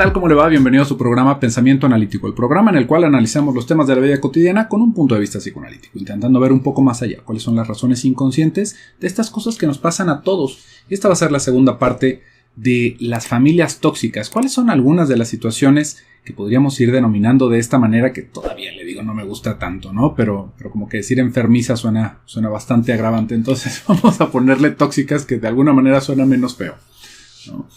tal? ¿Cómo le va? Bienvenido a su programa Pensamiento Analítico, el programa en el cual analizamos los temas de la vida cotidiana con un punto de vista psicoanalítico, intentando ver un poco más allá cuáles son las razones inconscientes de estas cosas que nos pasan a todos. Y esta va a ser la segunda parte de las familias tóxicas. ¿Cuáles son algunas de las situaciones que podríamos ir denominando de esta manera, que todavía le digo no me gusta tanto, ¿no? Pero como que decir enfermiza suena bastante agravante, entonces vamos a ponerle tóxicas, que de alguna manera suena menos feo, ¿no?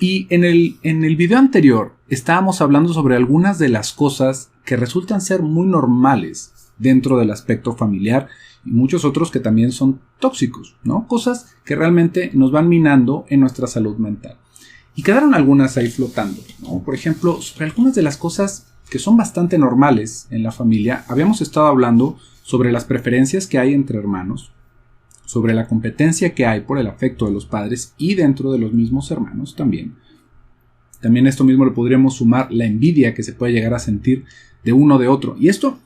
Y en el video anterior estábamos hablando sobre algunas de las cosas que resultan ser muy normales dentro del aspecto familiar y muchos otros que también son tóxicos, ¿no? Cosas que realmente nos van minando en nuestra salud mental. Y quedaron algunas ahí flotando, ¿no? Por ejemplo, sobre algunas de las cosas que son bastante normales en la familia, habíamos estado hablando sobre las preferencias que hay entre hermanos, sobre la competencia que hay por el afecto de los padres y dentro de los mismos hermanos también. También esto mismo le podríamos sumar la envidia que se puede llegar a sentir de uno de otro. Y esto,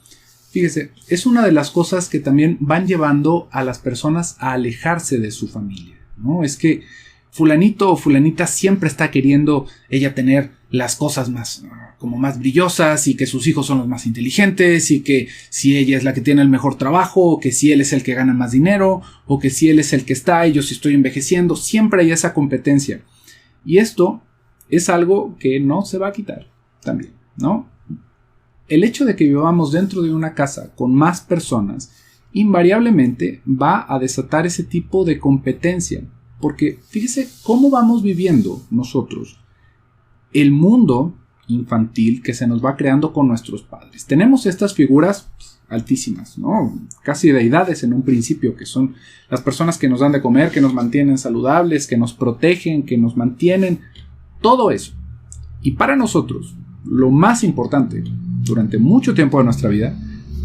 fíjese, es una de las cosas que también van llevando a las personas a alejarse de su familia, ¿no? Es que fulanito o fulanita siempre está queriendo ella tener las cosas más brillosas, y que sus hijos son los más inteligentes, y que si ella es la que tiene el mejor trabajo, o que si él es el que gana más dinero, o que si él es el que está y yo sí estoy envejeciendo, siempre hay esa competencia. Y esto es algo que no se va a quitar también, ¿no? El hecho de que vivamos dentro de una casa con más personas invariablemente va a desatar ese tipo de competencia, porque fíjese cómo vamos viviendo nosotros el mundo infantil que se nos va creando con nuestros padres. Tenemos estas figuras altísimas, ¿no? Casi deidades en un principio, que son las personas que nos dan de comer, que nos mantienen saludables, que nos protegen, que nos mantienen, todo eso. Y para nosotros, lo más importante durante mucho tiempo de nuestra vida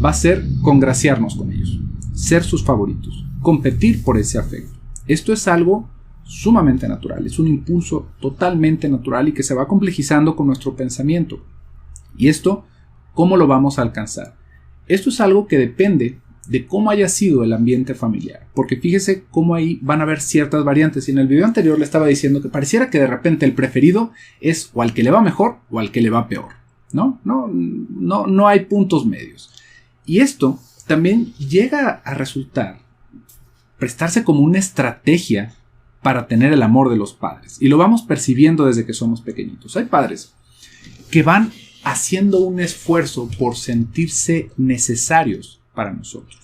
va a ser congraciarnos con ellos, ser sus favoritos, competir por ese afecto. Esto es algo sumamente natural, es un impulso totalmente natural y que se va complejizando con nuestro pensamiento. ¿Y esto cómo lo vamos a alcanzar? Esto es algo que depende de cómo haya sido el ambiente familiar, porque fíjese cómo ahí van a haber ciertas variantes. Y en el video anterior le estaba diciendo que pareciera que de repente el preferido es o al que le va mejor o al que le va peor, ¿no? No hay puntos medios. Y esto también llega a resultar prestarse como una estrategia para tener el amor de los padres. Y lo vamos percibiendo desde que somos pequeñitos. Hay padres que van haciendo un esfuerzo por sentirse necesarios para nosotros.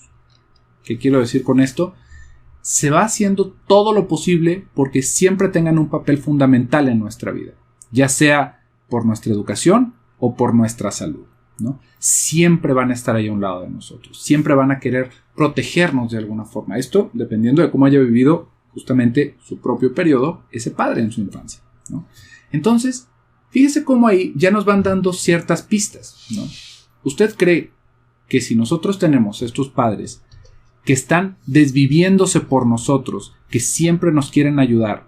¿Qué quiero decir con esto? Se va haciendo todo lo posible porque siempre tengan un papel fundamental en nuestra vida, ya sea por nuestra educación o por nuestra salud, ¿no? Siempre van a estar ahí a un lado de nosotros. Siempre van a querer protegernos de alguna forma. Esto dependiendo de cómo haya vivido justamente su propio periodo ese padre en su infancia, ¿no? Entonces, fíjese cómo ahí ya nos van dando ciertas pistas, ¿no? ¿Usted cree que si nosotros tenemos estos padres que están desviviéndose por nosotros, que siempre nos quieren ayudar,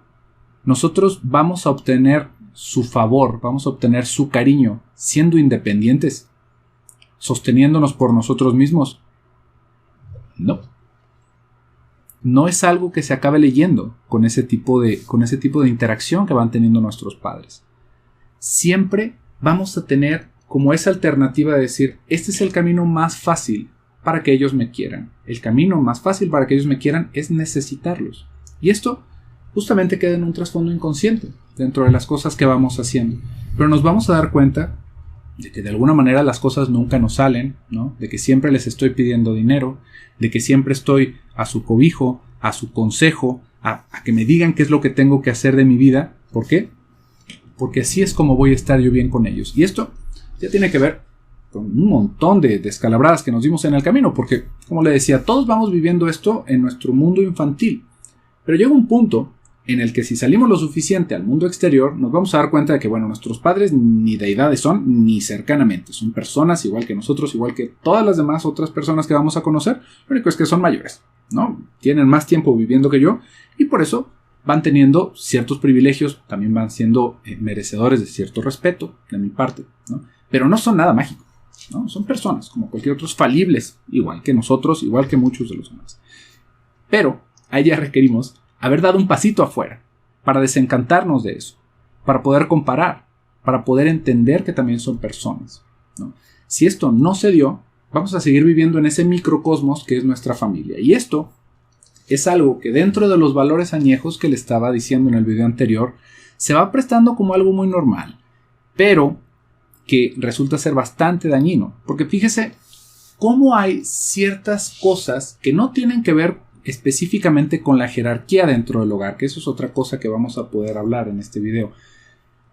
nosotros vamos a obtener su favor, vamos a obtener su cariño siendo independientes, sosteniéndonos por nosotros mismos? No es algo que se acabe leyendo con ese tipo de interacción que van teniendo nuestros padres. Siempre vamos a tener como esa alternativa de decir, este es el camino más fácil para que ellos me quieran. El camino más fácil para que ellos me quieran es necesitarlos. Y esto justamente queda en un trasfondo inconsciente dentro de las cosas que vamos haciendo. Pero nos vamos a dar cuenta de que de alguna manera las cosas nunca nos salen, ¿no? De que siempre les estoy pidiendo dinero, de que siempre estoy a su cobijo, a su consejo, a que me digan qué es lo que tengo que hacer de mi vida. ¿Por qué? Porque así es como voy a estar yo bien con ellos. Y esto ya tiene que ver con un montón de descalabradas que nos dimos en el camino, porque, como le decía, todos vamos viviendo esto en nuestro mundo infantil. Pero llega un punto en el que si salimos lo suficiente al mundo exterior, nos vamos a dar cuenta de que, bueno, nuestros padres ni deidades son, ni cercanamente. Son personas igual que nosotros, igual que todas las demás otras personas que vamos a conocer. Lo único es que son mayores, ¿no? Tienen más tiempo viviendo que yo y por eso van teniendo ciertos privilegios, también van siendo merecedores de cierto respeto de mi parte, ¿no? Pero no son nada mágico, ¿no? Son personas como cualquier otros, falibles, igual que nosotros, igual que muchos de los demás. Pero ahí ya requerimos haber dado un pasito afuera para desencantarnos de eso, para poder comparar, para poder entender que también son personas, ¿no? Si esto no se dio, vamos a seguir viviendo en ese microcosmos que es nuestra familia. Y esto es algo que dentro de los valores añejos que le estaba diciendo en el video anterior, se va prestando como algo muy normal, pero que resulta ser bastante dañino. Porque fíjese cómo hay ciertas cosas que no tienen que ver específicamente con la jerarquía dentro del hogar, que eso es otra cosa que vamos a poder hablar en este video,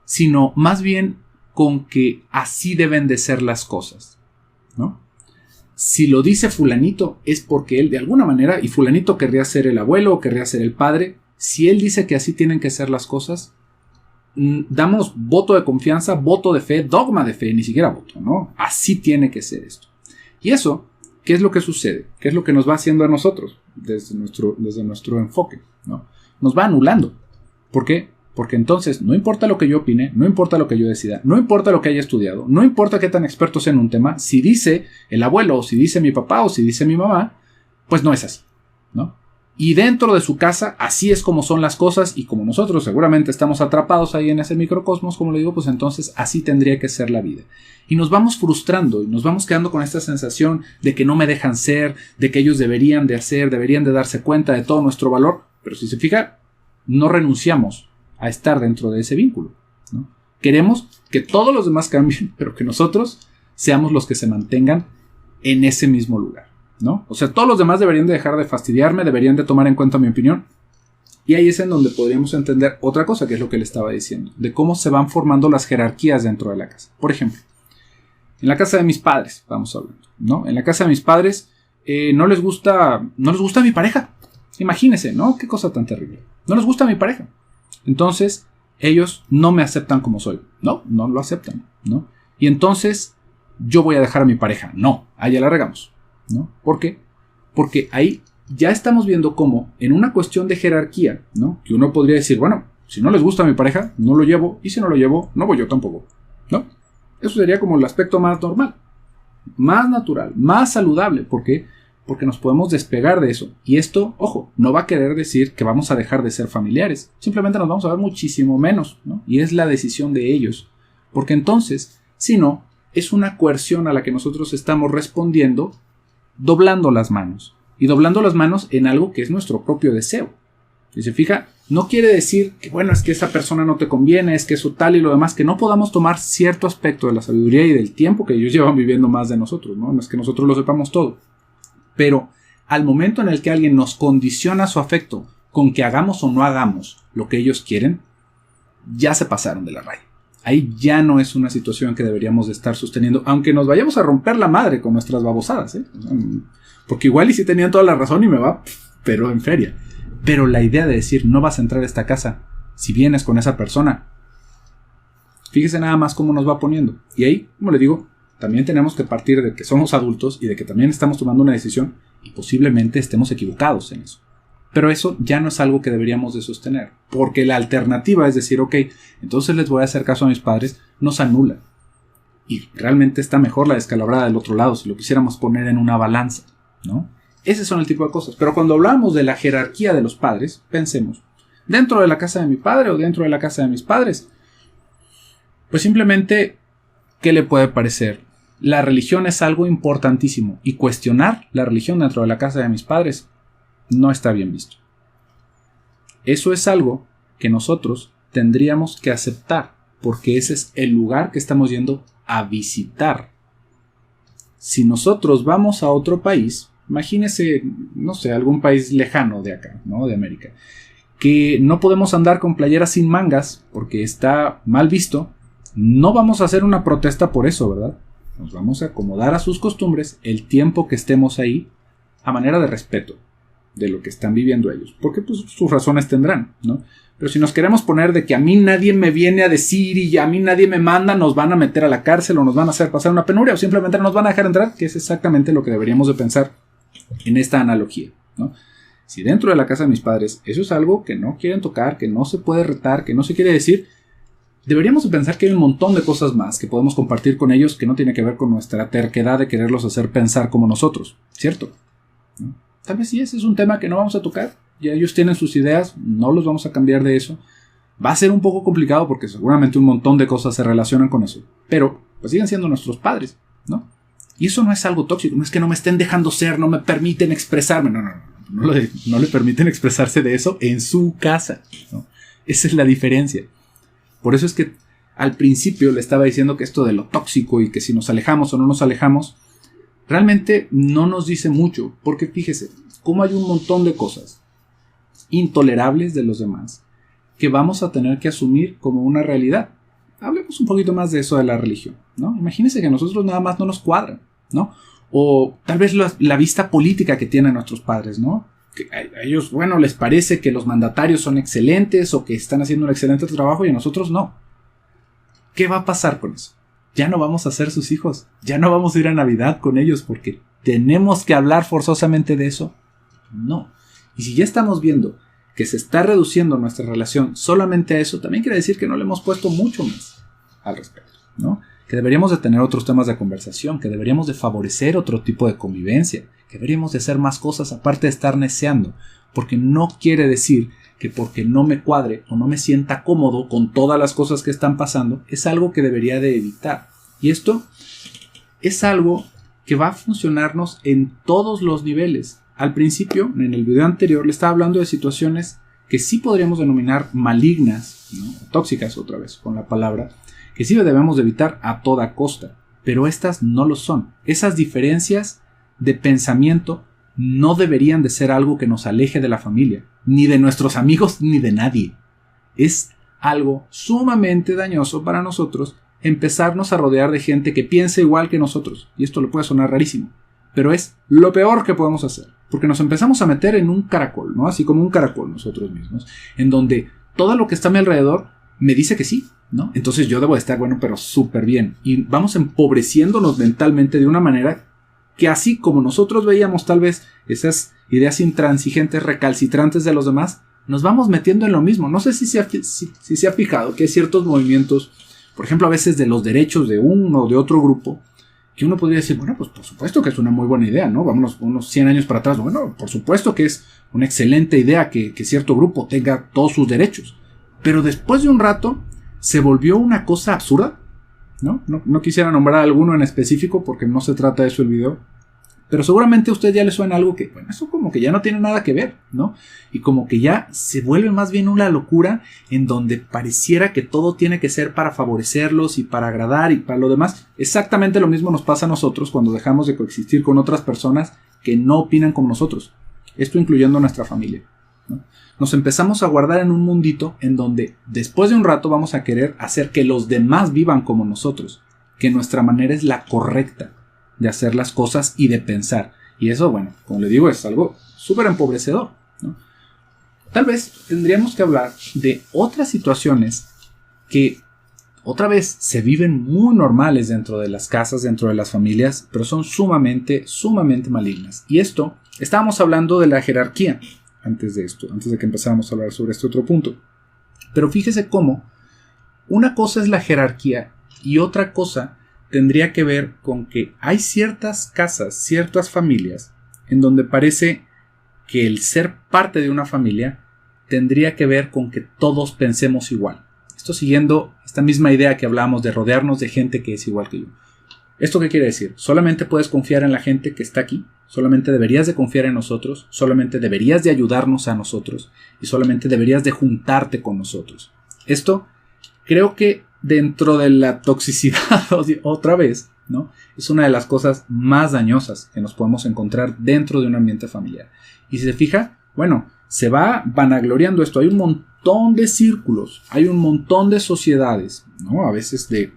sino más bien con que así deben de ser las cosas, ¿no? Si lo dice fulanito es porque él de alguna manera, y fulanito querría ser el abuelo o querría ser el padre, si él dice que así tienen que ser las cosas, damos voto de confianza, voto de fe, dogma de fe, ni siquiera voto, ¿no? Así tiene que ser esto. Y eso, ¿qué es lo que sucede? ¿Qué es lo que nos va haciendo a nosotros desde nuestro enfoque, ¿no? Nos va anulando. ¿Por qué? Porque entonces no importa lo que yo opine, no importa lo que yo decida, no importa lo que haya estudiado, no importa qué tan experto sea en un tema, si dice el abuelo o si dice mi papá o si dice mi mamá, pues no es así, ¿no? Y dentro de su casa así es como son las cosas, y como nosotros seguramente estamos atrapados ahí en ese microcosmos, como le digo, pues entonces así tendría que ser la vida. Y nos vamos frustrando y nos vamos quedando con esta sensación de que no me dejan ser, de que ellos deberían de hacer, deberían de darse cuenta de todo nuestro valor, pero si se fija, no renunciamos a estar dentro de ese vínculo, ¿no? Queremos que todos los demás cambien, pero que nosotros seamos los que se mantengan en ese mismo lugar, ¿no? O sea, todos los demás deberían de dejar de fastidiarme, deberían de tomar en cuenta mi opinión. Y ahí es en donde podríamos entender otra cosa, que es lo que le estaba diciendo, de cómo se van formando las jerarquías dentro de la casa. Por ejemplo, en la casa de mis padres, vamos hablando, ¿no? En la casa de mis padres no les gusta mi pareja. Imagínense, ¿no? Qué cosa tan terrible. No les gusta mi pareja. Entonces, ellos no me aceptan como soy. No lo aceptan, ¿no? Y entonces, yo voy a dejar a mi pareja. No, ahí ya la regamos, ¿no? ¿Por qué? Porque ahí ya estamos viendo cómo, en una cuestión de jerarquía, ¿no? Que uno podría decir, bueno, si no les gusta a mi pareja, no lo llevo. Y si no lo llevo, no voy yo tampoco, ¿no? Eso sería como el aspecto más normal, más natural, más saludable. ¿Por qué? Porque nos podemos despegar de eso. Y esto, ojo, no va a querer decir que vamos a dejar de ser familiares. Simplemente nos vamos a ver muchísimo menos, ¿no? Y es la decisión de ellos. Porque entonces, si no, es una coerción a la que nosotros estamos respondiendo doblando las manos. Y doblando las manos en algo que es nuestro propio deseo. Si se fija, no quiere decir que, bueno, es que esa persona no te conviene, es que eso tal y lo demás, que no podamos tomar cierto aspecto de la sabiduría y del tiempo que ellos llevan viviendo más de nosotros, ¿no? No es que nosotros lo sepamos todo. Pero al momento en el que alguien nos condiciona su afecto con que hagamos o no hagamos lo que ellos quieren, ya se pasaron de la raya. Ahí ya no es una situación que deberíamos de estar sosteniendo, aunque nos vayamos a romper la madre con nuestras babosadas, ¿eh? Porque igual y si tenían toda la razón y me va, pero en feria. Pero la idea de decir, no vas a entrar a esta casa si vienes con esa persona, fíjese nada más cómo nos va poniendo. Y ahí, como le digo, también tenemos que partir de que somos adultos y de que también estamos tomando una decisión y posiblemente estemos equivocados en eso. Pero eso ya no es algo que deberíamos de sostener, porque la alternativa es decir, ok, entonces les voy a hacer caso a mis padres, nos anula. Y realmente está mejor la descalabrada del otro lado si lo quisiéramos poner en una balanza, ¿no? Ese son el tipo de cosas. Pero cuando hablamos de la jerarquía de los padres, pensemos, ¿dentro de la casa de mi padre o dentro de la casa de mis padres? Pues simplemente, ¿qué le puede parecer? La religión es algo importantísimo y cuestionar la religión dentro de la casa de mis padres no está bien visto. Eso es algo que nosotros tendríamos que aceptar porque ese es el lugar que estamos yendo a visitar. Si nosotros vamos a otro país, imagínese, no sé, algún país lejano de acá, ¿no? De América, que no podemos andar con playeras sin mangas porque está mal visto, no vamos a hacer una protesta por eso, ¿verdad? Nos vamos a acomodar a sus costumbres el tiempo que estemos ahí a manera de respeto de lo que están viviendo ellos, porque pues sus razones tendrán, ¿no? Pero si nos queremos poner de que a mí nadie me viene a decir y a mí nadie me manda, nos van a meter a la cárcel o nos van a hacer pasar una penuria o simplemente no nos van a dejar entrar, que es exactamente lo que deberíamos de pensar en esta analogía, ¿no? Si dentro de la casa de mis padres eso es algo que no quieren tocar, que no se puede retar, que no se quiere decir, deberíamos de pensar que hay un montón de cosas más que podemos compartir con ellos que no tiene que ver con nuestra terquedad de quererlos hacer pensar como nosotros, ¿cierto? ¿No? Tal vez sí ese es un tema que no vamos a tocar, ya ellos tienen sus ideas, no los vamos a cambiar de eso, Va a ser un poco complicado porque seguramente un montón de cosas se relacionan con eso. Pero pues siguen siendo nuestros padres, ¿no? Y eso no es algo tóxico. No es que no me estén dejando ser, no me permiten expresarme. No le permiten expresarse de eso en su casa, ¿no? Esa es la diferencia. Por eso es que al principio le estaba diciendo que esto de lo tóxico y que si nos alejamos o no nos alejamos, realmente no nos dice mucho. Porque fíjese, cómo hay un montón de cosas intolerables de los demás que vamos a tener que asumir como una realidad. Hablemos un poquito más de eso de la religión, ¿no? Imagínense que a nosotros nada más no nos cuadran, ¿no? O tal vez la vista política que tienen nuestros padres, ¿no? Que a ellos, bueno, les parece que los mandatarios son excelentes o que están haciendo un excelente trabajo y a nosotros no. ¿Qué va a pasar con eso? Ya no vamos a ser sus hijos, ya no vamos a ir a Navidad con ellos porque tenemos que hablar forzosamente de eso. No. Y si ya estamos viendo que se está reduciendo nuestra relación solamente a eso, también quiere decir que no le hemos puesto mucho más al respecto, ¿no? Que deberíamos de tener otros temas de conversación, que deberíamos de favorecer otro tipo de convivencia, que deberíamos de hacer más cosas aparte de estar neceando, porque no quiere decir que porque no me cuadre o no me sienta cómodo con todas las cosas que están pasando, es algo que debería de evitar. Y esto es algo que va a funcionarnos en todos los niveles. Al principio, en el video anterior, le estaba hablando de situaciones que sí podríamos denominar malignas, ¿no? Tóxicas otra vez con la palabra, que sí debemos de evitar a toda costa, pero estas no lo son. Esas diferencias de pensamiento no deberían de ser algo que nos aleje de la familia, ni de nuestros amigos, ni de nadie. Es algo sumamente dañoso para nosotros empezarnos a rodear de gente que piensa igual que nosotros, y esto le puede sonar rarísimo, pero es lo peor que podemos hacer, porque nos empezamos a meter en un caracol, ¿no? Así como un caracol nosotros mismos, en donde todo lo que está a mi alrededor me dice que sí, ¿no? Entonces yo debo de estar, bueno, pero súper bien. Y vamos empobreciéndonos mentalmente de una manera que así como nosotros veíamos tal vez esas ideas intransigentes, recalcitrantes de los demás, nos vamos metiendo en lo mismo. No sé si se ha fijado que hay ciertos movimientos, por ejemplo, a veces de los derechos de uno o de otro grupo, que uno podría decir, bueno, pues por supuesto que es una muy buena idea, ¿no? Vámonos unos 100 años para atrás. Bueno, por supuesto que es una excelente idea que cierto grupo tenga todos sus derechos. Pero después de un rato se volvió una cosa absurda, ¿no? No quisiera nombrar a alguno en específico porque no se trata de eso el video. Pero seguramente a usted ya le suena algo que, bueno, eso como que ya no tiene nada que ver, ¿no? Y como que ya se vuelve más bien una locura en donde pareciera que todo tiene que ser para favorecerlos y para agradar y para lo demás. Exactamente lo mismo nos pasa a nosotros cuando dejamos de coexistir con otras personas que no opinan como nosotros. Esto incluyendo a nuestra familia, ¿no? Nos empezamos a guardar en un mundito en donde después de un rato vamos a querer hacer que los demás vivan como nosotros, que nuestra manera es la correcta de hacer las cosas y de pensar. Y eso, bueno, como le digo, es algo súper empobrecedor, ¿no? Tal vez tendríamos que hablar de otras situaciones que otra vez se viven muy normales dentro de las casas, dentro de las familias, pero son sumamente malignas. Y esto, estábamos hablando de la jerarquía antes de esto, antes de que empezáramos a hablar sobre este otro punto. Pero fíjese cómo una cosa es la jerarquía y otra cosa tendría que ver con que hay ciertas casas, ciertas familias, en donde parece que el ser parte de una familia tendría que ver con que todos pensemos igual. Esto siguiendo esta misma idea que hablábamos de rodearnos de gente que es igual que yo. ¿Esto qué quiere decir? Solamente puedes confiar en la gente que está aquí, solamente deberías de confiar en nosotros, solamente deberías de ayudarnos a nosotros y solamente deberías de juntarte con nosotros. Esto creo que dentro de la toxicidad, otra vez, ¿no? Es una de las cosas más dañosas que nos podemos encontrar dentro de un ambiente familiar. Y si se fija, bueno, se va vanagloriando esto. Hay un montón de círculos, hay un montón de sociedades, ¿no? A veces de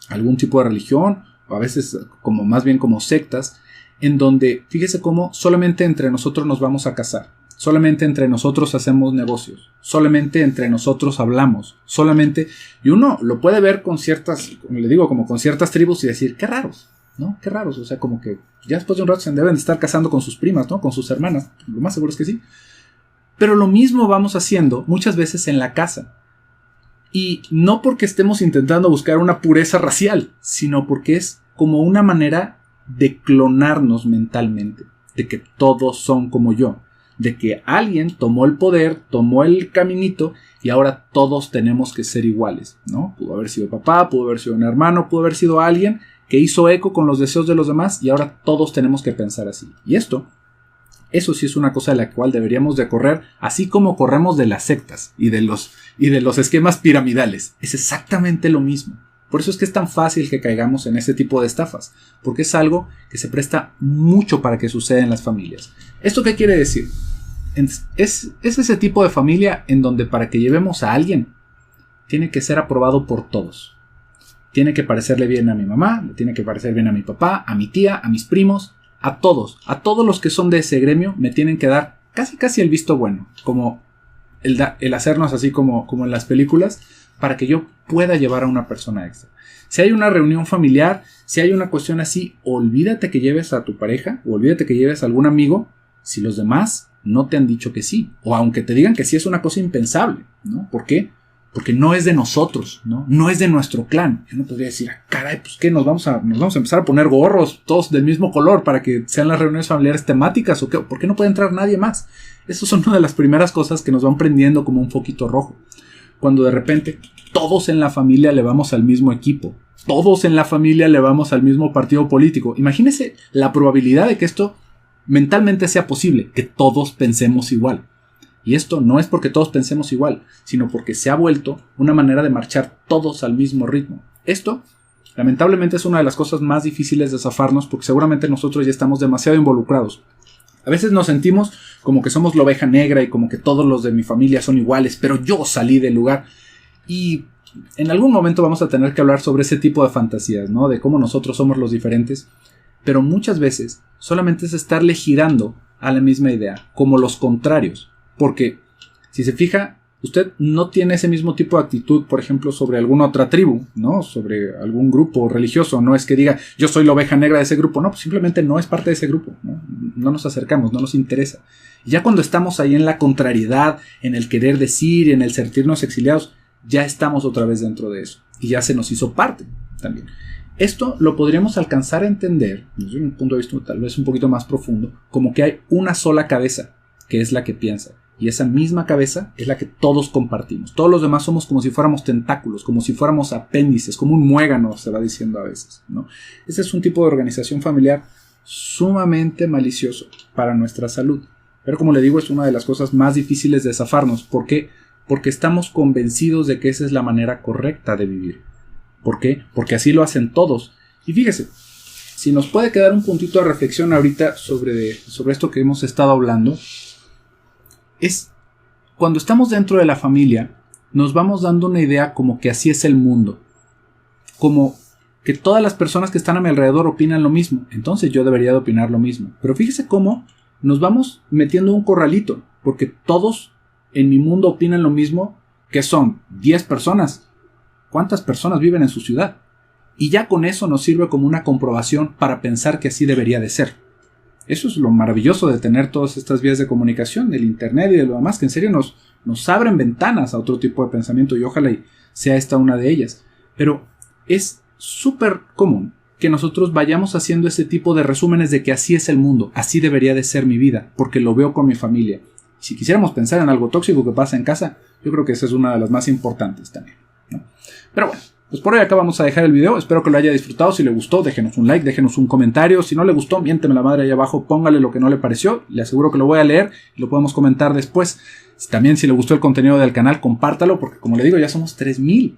algún tipo de religión, o a veces como más bien como sectas, en donde, fíjese cómo solamente entre nosotros nos vamos a casar. Solamente entre nosotros hacemos negocios. Solamente entre nosotros hablamos. Solamente... Y uno lo puede ver con ciertas... Como le digo, como con ciertas tribus y decir, qué raros, ¿no? Qué raros. O sea, como que ya después de un rato se deben de estar casando con sus primas, ¿no? Con sus hermanas. Lo más seguro es que sí. Pero lo mismo vamos haciendo muchas veces en la casa. Y no porque estemos intentando buscar una pureza racial, sino porque es como una manera de clonarnos mentalmente. De que todos son como yo. de que alguien tomó el poder, tomó el caminito y ahora todos tenemos que ser iguales, ¿no? Pudo haber sido papá, pudo haber sido un hermano, pudo haber sido alguien que hizo eco con los deseos de los demás y ahora todos tenemos que pensar así. Y eso sí es una cosa de la cual deberíamos de correr, así como corremos de las sectas y de los esquemas piramidales. Es exactamente lo mismo. Por eso es que es tan fácil que caigamos en ese tipo de estafas, porque es algo que se presta mucho para que suceda en las familias. ¿Esto qué quiere decir? Es ese tipo de familia en donde para que llevemos a alguien, tiene que ser aprobado por todos. Tiene que parecerle bien a mi mamá, le tiene que parecer bien a mi papá, a mi tía, a mis primos, a todos los que son de ese gremio me tienen que dar casi el visto bueno, como el hacernos así como en las películas, para que yo pueda llevar a una persona extra. Si hay una reunión familiar, si hay una cuestión así, olvídate que lleves a tu pareja, o olvídate que lleves a algún amigo, si los demás no te han dicho que sí, o aunque te digan que sí es una cosa impensable, ¿no? ¿Por qué? Porque no es de nosotros, ¿no? No es de nuestro clan. Yo no podría decir, caray, pues ¿qué? ¿Nos vamos a empezar a poner gorros todos del mismo color para que sean las reuniones familiares temáticas o qué? ¿Por qué no puede entrar nadie más? Eso son una de las primeras cosas que nos van prendiendo como un foquito rojo. Cuando de repente todos en la familia le vamos al mismo equipo. Todos en la familia le vamos al mismo partido político. Imagínese la probabilidad de que esto mentalmente sea posible, que todos pensemos igual. Y esto no es porque todos pensemos igual, sino porque se ha vuelto una manera de marchar todos al mismo ritmo. Esto, lamentablemente, es una de las cosas más difíciles de zafarnos porque seguramente nosotros ya estamos demasiado involucrados. A veces nos sentimos como que somos la oveja negra y como que todos los de mi familia son iguales, pero yo salí del lugar. Y en algún momento vamos a tener que hablar sobre ese tipo de fantasías, ¿no? De cómo nosotros somos los diferentes. Pero muchas veces solamente es estarle girando a la misma idea, como los contrarios. Porque, si se fija, usted no tiene ese mismo tipo de actitud, por ejemplo, sobre alguna otra tribu, ¿no? Sobre algún grupo religioso. No es que diga, yo soy la oveja negra de ese grupo. No, pues simplemente no es parte de ese grupo, ¿no? No nos acercamos, no nos interesa. Y ya cuando estamos ahí en la contrariedad, en el querer decir, en el sentirnos exiliados, ya estamos otra vez dentro de eso. Y ya se nos hizo parte también. Esto lo podríamos alcanzar a entender, desde un punto de vista tal vez un poquito más profundo, como que hay una sola cabeza, que es la que piensa. Y esa misma cabeza es la que todos compartimos. Todos los demás somos como si fuéramos tentáculos, como si fuéramos apéndices, como un muégano, se va diciendo a veces, ¿no? Ese es un tipo de organización familiar sumamente malicioso para nuestra salud. Pero como le digo, es una de las cosas más difíciles de zafarnos. ¿Por qué? Porque estamos convencidos de que esa es la manera correcta de vivir. ¿Por qué? Porque así lo hacen todos. Y fíjese, si nos puede quedar un puntito de reflexión ahorita sobre esto que hemos estado hablando, es cuando estamos dentro de la familia, nos vamos dando una idea como que así es el mundo. Como que todas las personas que están a mi alrededor opinan lo mismo. Entonces yo debería de opinar lo mismo. Pero fíjese cómo nos vamos metiendo un corralito. Porque todos en mi mundo opinan lo mismo, que son 10 personas. ¿Cuántas personas viven en su ciudad? Y ya con eso nos sirve como una comprobación para pensar que así debería de ser. Eso es lo maravilloso de tener todas estas vías de comunicación, del internet y de lo demás, que en serio nos abren ventanas a otro tipo de pensamiento y ojalá sea esta una de ellas. Pero es súper común que nosotros vayamos haciendo ese tipo de resúmenes de que así es el mundo, así debería de ser mi vida, porque lo veo con mi familia. Si quisiéramos pensar en algo tóxico que pasa en casa, yo creo que esa es una de las más importantes también, ¿no? Pero bueno, pues por hoy acá vamos a dejar el video. Espero que lo haya disfrutado. Si le gustó, déjenos un like, déjenos un comentario. Si no le gustó, miénteme la madre ahí abajo, póngale lo que no le pareció. Le aseguro que lo voy a leer y lo podemos comentar después. También si le gustó el contenido del canal, compártalo, porque como le digo, ya somos 3,000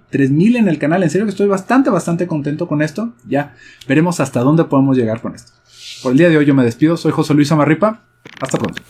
en el canal. En serio que estoy bastante contento con esto. Ya veremos hasta dónde podemos llegar con esto. Por el día de hoy yo me despido. Soy José Luis Amarripa. Hasta pronto.